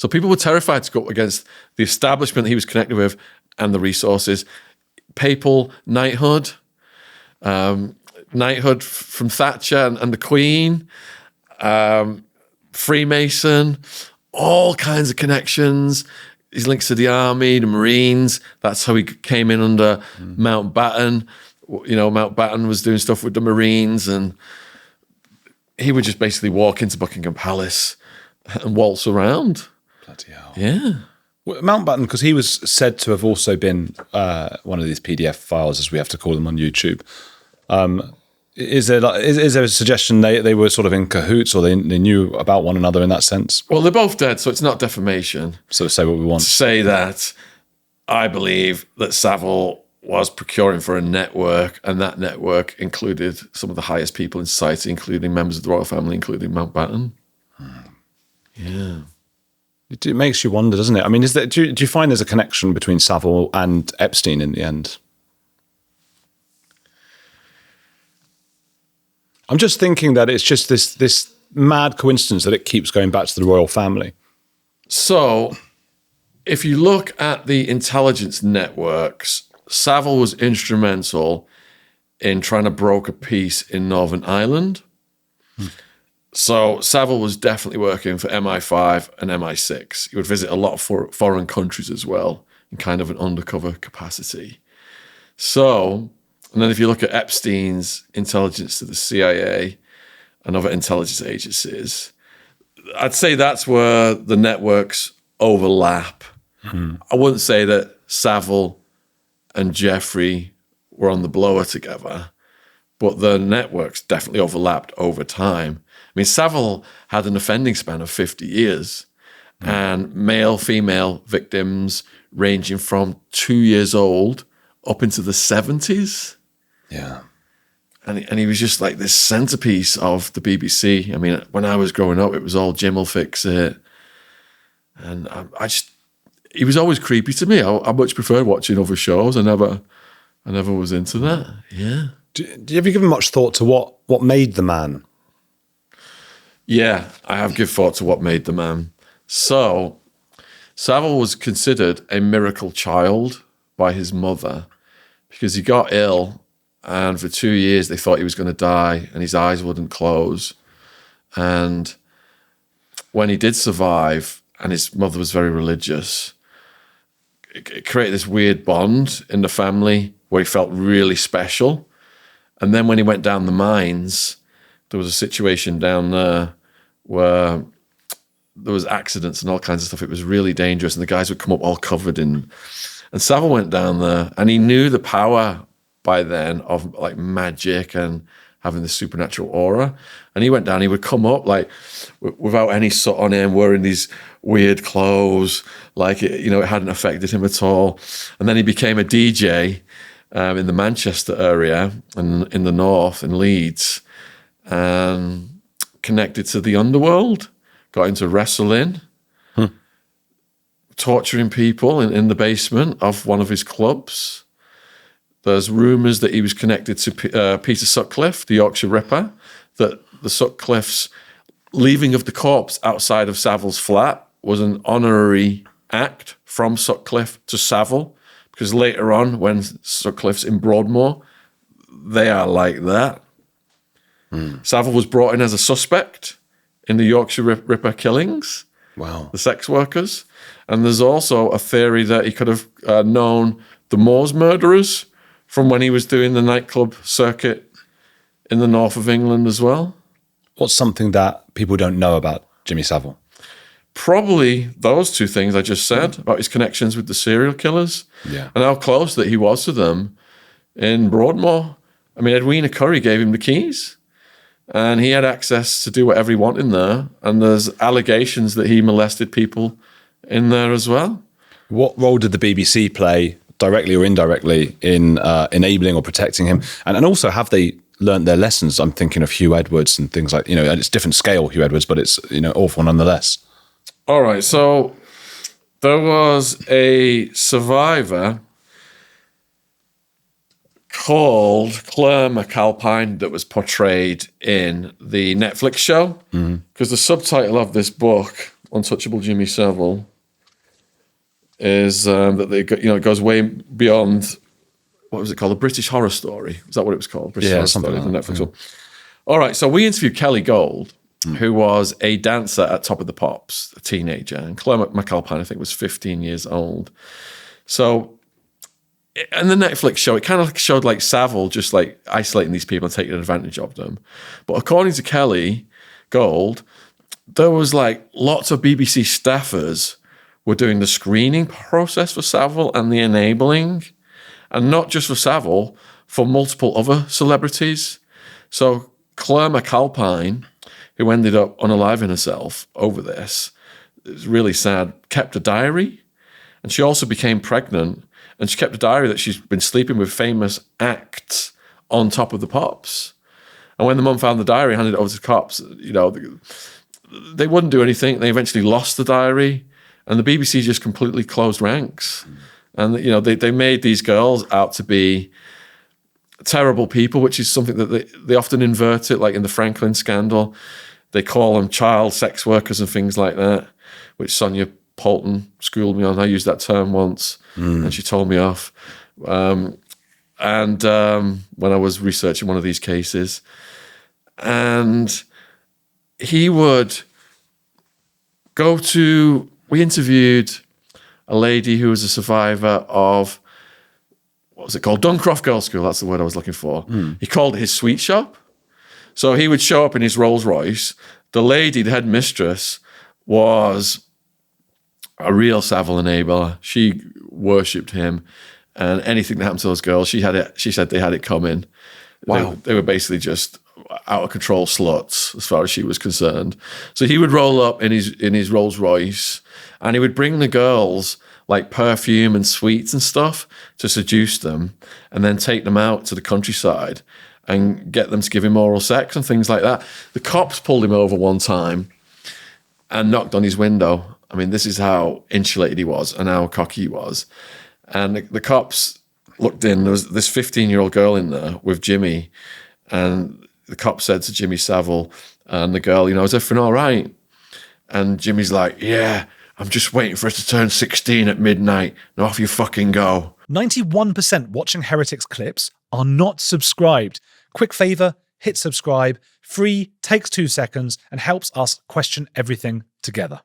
So people were terrified to go up against the establishment he was connected with and the resources. Papal knighthood, knighthood from Thatcher and the Queen, Freemason, all kinds of connections. His links to the army, the Marines. That's how he came in under Mountbatten. You know, Mountbatten was doing stuff with the Marines, and he would just basically walk into Buckingham Palace and waltz around. Bloody hell. Yeah. Well, Mountbatten, because he was said to have also been one of these PDF files, as we have to call them on YouTube. Is there a suggestion they were sort of in cahoots, or they knew about one another in that sense? Well, they're both dead, so it's not defamation. So say what we want. To say that I believe that Savile was procuring for a network, and that network included some of the highest people in society, including members of the royal family, including Mountbatten. Yeah. It makes you wonder, doesn't it? I mean, do you find there's a connection between Savile and Epstein in the end? I'm just thinking that it's just this mad coincidence that it keeps going back to the royal family. So, if you look at the intelligence networks, Savile was instrumental in trying to broker peace in Northern Ireland. So Savile was definitely working for MI5 and MI6. He would visit a lot of foreign countries as well in kind of an undercover capacity. So, and then if you look at Epstein's intelligence to the CIA and other intelligence agencies, I'd say that's where the networks overlap. I wouldn't say that Savile and Giuffre were on the blower together, but the networks definitely overlapped over time. I mean, Savile had an offending span of 50 years and male, female victims ranging from 2 years old up into the 70s. Yeah. And he was just like this centerpiece of the BBC. I mean, when I was growing up, it was all Jim will fix it. And he was always creepy to me. I much preferred watching other shows. I never was into that. Yeah. Do you ever give much thought to what made the man? Yeah, I have given thought to what made the man. So, Savile was considered a miracle child by his mother because he got ill, and for 2 years they thought he was going to die and his eyes wouldn't close. And when he did survive, and his mother was very religious, it created this weird bond in the family where he felt really special. And then when he went down the mines, there was a situation down there where there was accidents and all kinds of stuff. It was really dangerous, and the guys would come up all covered in. And Savile went down there, and he knew the power by then of like magic and having this supernatural aura. And he went down. He would come up like without any soot on him, wearing these weird clothes, like it hadn't affected him at all. And then he became a DJ in the Manchester area and in the north, in Leeds, and connected to the underworld, got into wrestling, torturing people in the basement of one of his clubs. There's rumours that he was connected to Peter Sutcliffe, the Yorkshire Ripper, that the Sutcliffe's leaving of the corpse outside of Savile's flat was an honorary act from Sutcliffe to Savile, because later on, when Sutcliffe's in Broadmoor, they are like that. Savile was brought in as a suspect in the Yorkshire Ripper killings. Wow. The sex workers. And there's also a theory that he could have known the Moors murderers from when he was doing the nightclub circuit in the north of England as well. What's something that people don't know about Jimmy Savile? Probably those two things I just said about his connections with the serial killers and how close that he was to them in Broadmoor. I mean, Edwina Curry gave him the keys and he had access to do whatever he wanted in there. And there's allegations that he molested people in there as well. What role did the BBC play, directly or indirectly, in enabling or protecting him? And also, have they learned their lessons? I'm thinking of Hugh Edwards and things like, it's different scale, Hugh Edwards, but it's, awful nonetheless. All right, so there was a survivor called Claire McAlpine that was portrayed in the Netflix show, because the subtitle of this book Untouchable Jimmy Savile is that they it goes way beyond, what was it called? A British Horror Story. Is that what it was called? British Horror something Story, like the Netflix that. one. All right, so we interviewed Kelly Gold, who was a dancer at Top of the Pops, a teenager, and Claire McAlpine, I think, was 15 years old. So, in the Netflix show, it kind of showed like Savile just like isolating these people and taking advantage of them. But according to Kelly Gold, there was like lots of BBC staffers were doing the screening process for Savile and the enabling, and not just for Savile, for multiple other celebrities. So Claire McAlpine, who ended up unaliving herself over this, it's really sad, kept a diary, and she also became pregnant, and she kept a diary that she's been sleeping with famous acts on Top of the Pops. And when the mum found the diary, handed it over to the cops, they wouldn't do anything. They eventually lost the diary, and the BBC just completely closed ranks. And they made these girls out to be terrible people, which is something that they often invert it, like in the Franklin scandal. They call them child sex workers and things like that, which Sonia Poulton schooled me on. I used that term once, and she told me off. When I was researching one of these cases, and he would we interviewed a lady who was a survivor of, what was it called? Duncroft Girls' School, that's the word I was looking for. He called it his sweet shop. So he would show up in his Rolls Royce. The lady, the headmistress, was a real Savile enabler. She worshipped him, and anything that happened to those girls, she said they had it coming. Wow. They were basically just out of control sluts as far as she was concerned. So he would roll up in his Rolls Royce, and he would bring the girls like perfume and sweets and stuff to seduce them, and then take them out to the countryside and get them to give him oral sex and things like that. The cops pulled him over one time and knocked on his window. I mean, this is how insulated he was and how cocky he was. And the cops looked in. There was this 15-year-old girl in there with Jimmy, and the cop said to Jimmy Savile and the girl, is everything all right? And Jimmy's like, yeah, I'm just waiting for us to turn 16 at midnight. Now off you fucking go. 91% watching Heretics clips are not subscribed. Quick favor, hit subscribe. Free, takes 2 seconds, and helps us question everything together.